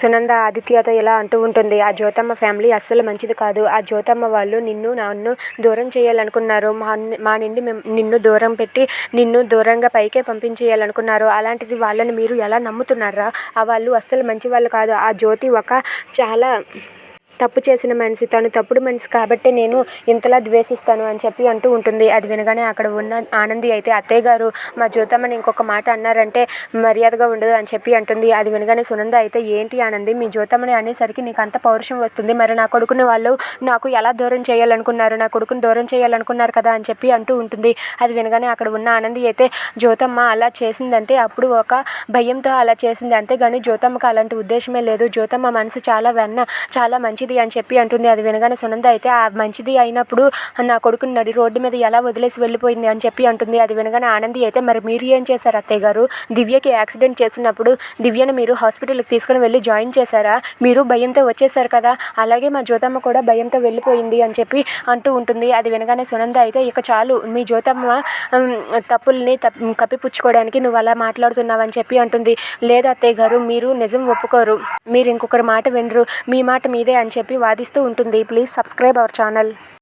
సునంద ఆదిత్యతో ఇలా అంటూ ఉంటుంది. ఆ జ్యోతమ్మ ఫ్యామిలీ అస్సలు మంచిది కాదు. ఆ జ్యోతమ్మ వాళ్ళు నన్ను దూరం చేయాలనుకున్నారు. మా నుండి నిన్ను దూరం పెట్టి నిన్ను దూరంగా పైకే పంపించేయాలనుకున్నారు. అలాంటిది వాళ్ళని మీరు ఎలా నమ్ముతున్నారా? వాళ్ళు అస్సలు మంచి వాళ్ళు కాదు. ఆ జ్యోతి ఒక చాలా తప్పు చేసిన మనిషి. తను తప్పుడు మనిషి కాబట్టే నేను ఇంతలా ద్వేషిస్తాను అని చెప్పి అంటూ ఉంటుంది. అది వినగానే అక్కడ ఉన్న ఆనంది అయితే అత్తయ్య గారు మా జ్యోతమ్మని ఇంకొక మాట అన్నారంటే మర్యాదగా ఉండదు అని చెప్పి అంటుంది. అది వినగానే సునంద అయితే ఏంటి ఆనంది, మీ జ్యోతమ్మని అనేసరికి నీకు అంత పౌరుషం వస్తుంది. మరి నా కొడుకుని వాళ్ళు నాకు ఎలా దూరం చేయాలనుకున్నారు, నా కొడుకుని దూరం చేయాలనుకున్నారు కదా అని చెప్పి అంటూ ఉంటుంది. అది వినగానే అక్కడ ఉన్న ఆనంది అయితే జ్యోతమ్మ అలా చేసిందంటే అప్పుడు ఒక భయంతో అలా చేసింది, అంతేగాని జ్యోతమ్మకి అలాంటి ఉద్దేశమే లేదు. జ్యోతమ్మ మనసు చాలా మంచిది అని చెప్పి అంటుంది. అది వినగానే సునంద అయితే ఆ మంచిది అయినప్పుడు నా కొడుకుని నడి రోడ్డు మీద ఎలా వదిలేసి వెళ్ళిపోయింది అని చెప్పి అంటుంది. అది వినగానే ఆనంది అయితే మరి మీరు ఏం చేశారు అత్తయ్య గారు? దివ్యకి యాక్సిడెంట్ చేసినప్పుడు దివ్యను మీరు హాస్పిటల్కి తీసుకుని వెళ్ళి జాయిన్ చేశారా? మీరు భయంతో వచ్చేసారు కదా, అలాగే మా జ్యోతమ్మ కూడా భయంతో వెళ్ళిపోయింది అని చెప్పి అంటూ ఉంటుంది. అది వినగానే సునంద అయితే ఇక చాలు, మీ జ్యోతమ్మ తప్పుల్ని కప్పిపుచ్చుకోవడానికి నువ్వు అలా మాట్లాడుతున్నావు అని చెప్పి అంటుంది. లేదు అత్తయ్య గారు, మీరు నిజం ఒప్పుకోరు, మీరు ఇంకొకరి మాట వినరు, మీ మాట మీదే అని చెప్పి వాదిస్తూ ఉంటుంది. Please subscribe our channel.